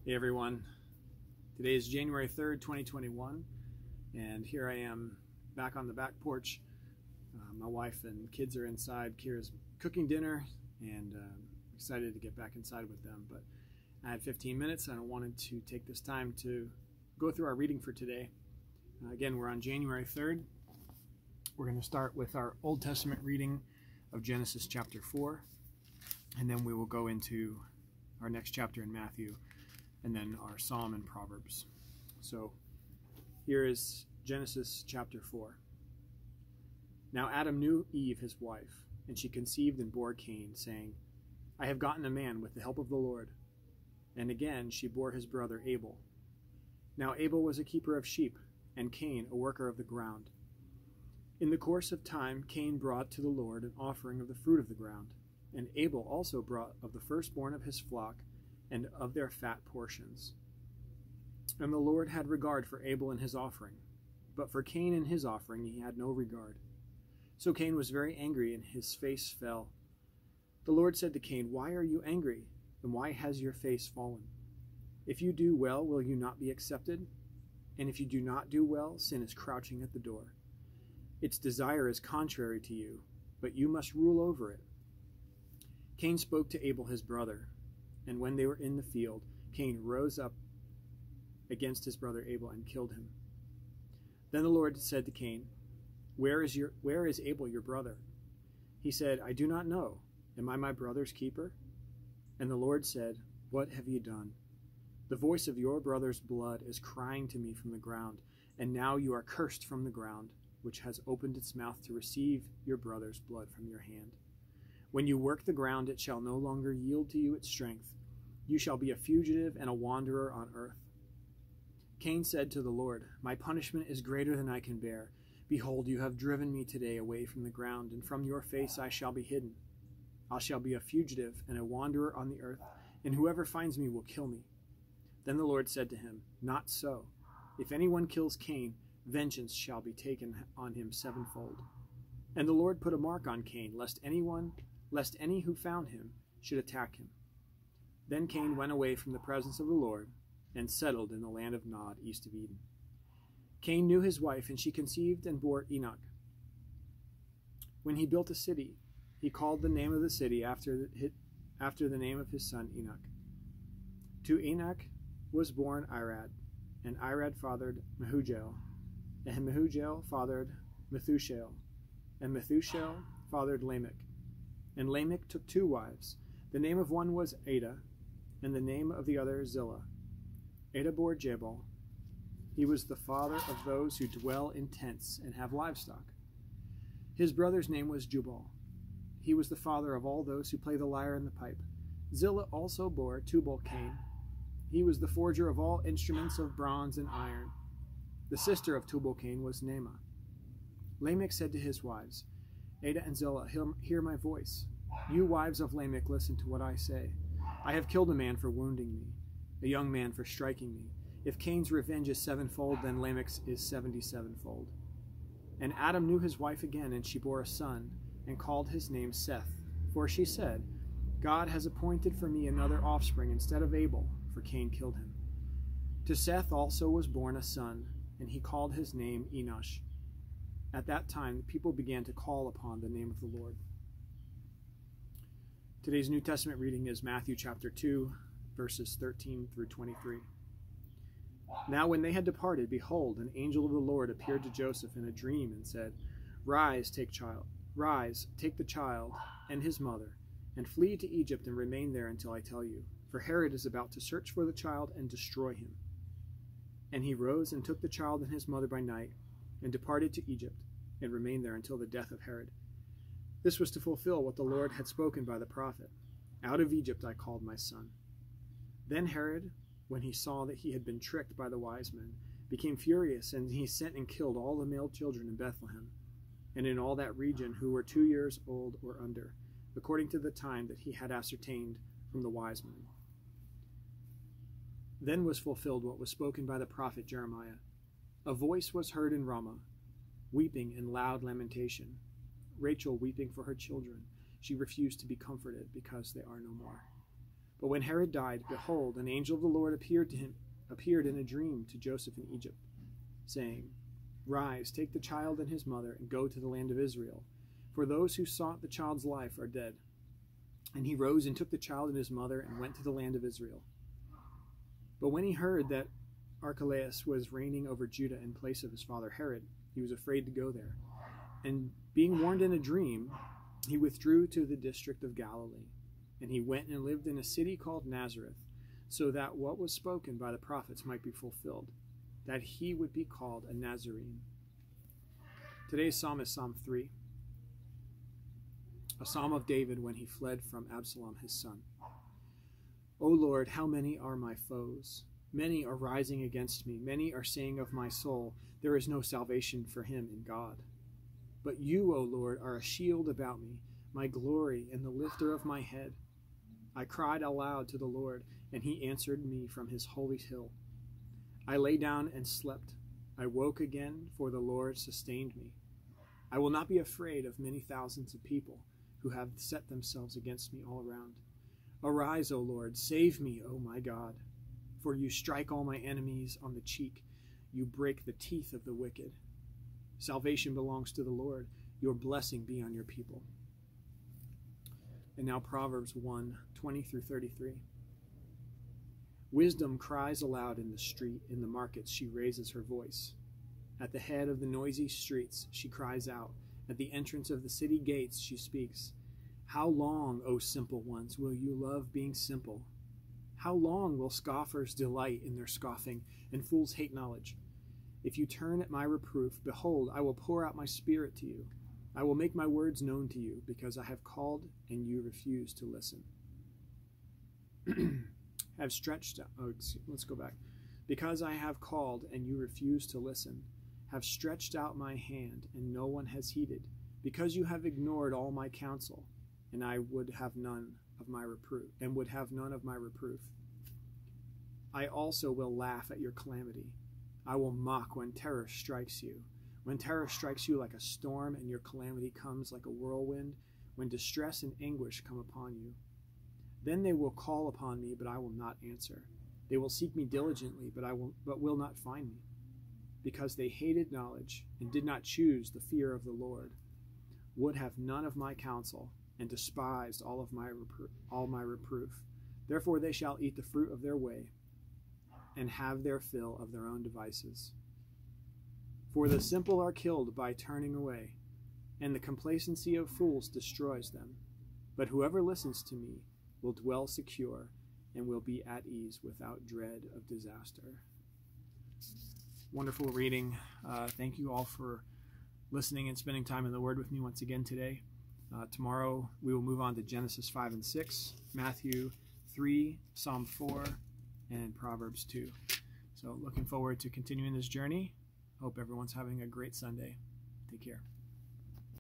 Hey everyone, today is January 3rd, 2021, and here I am back on the back porch. My wife and kids are inside. Kira's cooking dinner, and excited to get back inside with them. But I had 15 minutes and I wanted to take this time to go through our reading for today. Again, we're on January 3rd. We're going to start with our Old Testament reading of Genesis chapter 4, and then we will go into our next chapter in Matthew, and then our Psalm and Proverbs. So here is Genesis chapter 4. Now Adam knew Eve his wife, and she conceived and bore Cain, saying, I have gotten a man with the help of the Lord. And again she bore his brother Abel. Now Abel was a keeper of sheep, and Cain a worker of the ground. In the course of time Cain brought to the Lord an offering of the fruit of the ground, and Abel also brought of the firstborn of his flock, and of their fat portions. And the Lord had regard for Abel and his offering, but for Cain and his offering he had no regard. So Cain was very angry, and his face fell. The Lord said to Cain, Why are you angry, and why has your face fallen? If you do well, will you not be accepted? And if you do not do well, sin is crouching at the door. Its desire is contrary to you, but you must rule over it. Cain spoke to Abel his brother, and when they were in the field, Cain rose up against his brother Abel and killed him. Then the Lord said to Cain, Where is Abel your brother? He said, I do not know. Am I my brother's keeper? And the Lord said, What have you done? The voice of your brother's blood is crying to me from the ground, and now you are cursed from the ground, which has opened its mouth to receive your brother's blood from your hand. When you work the ground, it shall no longer yield to you its strength. You shall be a fugitive and a wanderer on earth. Cain said to the Lord, My punishment is greater than I can bear. Behold, you have driven me today away from the ground, and from your face I shall be hidden. I shall be a fugitive and a wanderer on the earth, and whoever finds me will kill me. Then the Lord said to him, Not so. If anyone kills Cain, vengeance shall be taken on him sevenfold. And the Lord put a mark on Cain, lest any who found him should attack him. Then Cain went away from the presence of the Lord and settled in the land of Nod, east of Eden. Cain knew his wife, and she conceived and bore Enoch. When he built a city, he called the name of the city after the name of his son Enoch. To Enoch was born Irad, and Irad fathered Mehujael, and Mehujael fathered Methushael, and Methushael fathered Lamech. And Lamech took two wives. The name of one was Ada, and the name of the other Zillah. Ada bore Jabal. He was the father of those who dwell in tents and have livestock. His brother's name was Jubal. He was the father of all those who play the lyre and the pipe. Zillah also bore Tubal-Cain. He was the forger of all instruments of bronze and iron. The sister of Tubal-Cain was Naamah. Lamech said to his wives, Ada and Zillah, hear my voice. You wives of Lamech, listen to what I say. I have killed a man for wounding me, a young man for striking me. If Cain's revenge is sevenfold, then Lamech's is 77-fold. And Adam knew his wife again, and she bore a son, and called his name Seth. For she said, God has appointed for me another offspring instead of Abel, for Cain killed him. To Seth also was born a son, and he called his name Enosh. At that time, the people began to call upon the name of the Lord. Today's New Testament reading is Matthew chapter 2, verses 13 through 23. Now when they had departed, behold, an angel of the Lord appeared to Joseph in a dream and said, Rise, take the child and his mother, and flee to Egypt and remain there until I tell you, for Herod is about to search for the child and destroy him. And he rose and took the child and his mother by night, and departed to Egypt, and remained there until the death of Herod. This was to fulfill what the Lord had spoken by the prophet, Out of Egypt I called my son. Then Herod, when he saw that he had been tricked by the wise men, became furious, and he sent and killed all the male children in Bethlehem, and in all that region who were 2 years old or under, according to the time that he had ascertained from the wise men. Then was fulfilled what was spoken by the prophet Jeremiah. A voice was heard in Ramah, weeping in loud lamentation, Rachel weeping for her children. She refused to be comforted because they are no more. But when Herod died, behold, an angel of the Lord appeared in a dream to Joseph in Egypt, saying, Rise, take the child and his mother, and go to the land of Israel, for those who sought the child's life are dead. And he rose and took the child and his mother and went to the land of Israel. But when he heard that Archelaus was reigning over Judah in place of his father Herod, he was afraid to go there. And being warned in a dream, he withdrew to the district of Galilee. And he went and lived in a city called Nazareth, so that what was spoken by the prophets might be fulfilled, that he would be called a Nazarene. Today's psalm is Psalm 3, a psalm of David when he fled from Absalom his son. O Lord, how many are my foes? Many are rising against me. Many are saying of my soul, there is no salvation for him in God. But you, O Lord, are a shield about me, my glory and the lifter of my head. I cried aloud to the Lord, and he answered me from his holy hill. I lay down and slept. I woke again, for the Lord sustained me. I will not be afraid of many thousands of people who have set themselves against me all around. Arise, O Lord, save me, O my God. For you strike all my enemies on the cheek. You break the teeth of the wicked. Salvation belongs to the Lord. Your blessing be on your people. And now Proverbs 1:20 through 33. Wisdom cries aloud in the street, in the markets she raises her voice. At the head of the noisy streets she cries out. At the entrance of the city gates she speaks. How long, O simple ones, will you love being simple? How long will scoffers delight in their scoffing, and fools hate knowledge? If you turn at my reproof, behold, I will pour out my spirit to you. I will make my words known to you, because I have called and you refuse to listen. Let's go back. Because I have called and you refuse to listen, have stretched out my hand and no one has heeded, because you have ignored all my counsel, and I would have none of my reproof, I also will laugh at your calamity. I will mock when terror strikes you. When terror strikes you like a storm and your calamity comes like a whirlwind, when distress and anguish come upon you. Then they will call upon me, but I will not answer. They will seek me diligently, but will not find me, because they hated knowledge and did not choose the fear of the Lord, would have none of my counsel, and despised all my reproof. Therefore they shall eat the fruit of their way, and have their fill of their own devices. For the simple are killed by turning away, and the complacency of fools destroys them. But whoever listens to me will dwell secure, and will be at ease without dread of disaster. Wonderful reading. Thank you all for listening and spending time in the Word with me once again today. Tomorrow we will move on to Genesis 5 and 6, Matthew 3, Psalm 4, and Proverbs 2. So looking forward to continuing this journey. Hope everyone's having a great Sunday. Take care.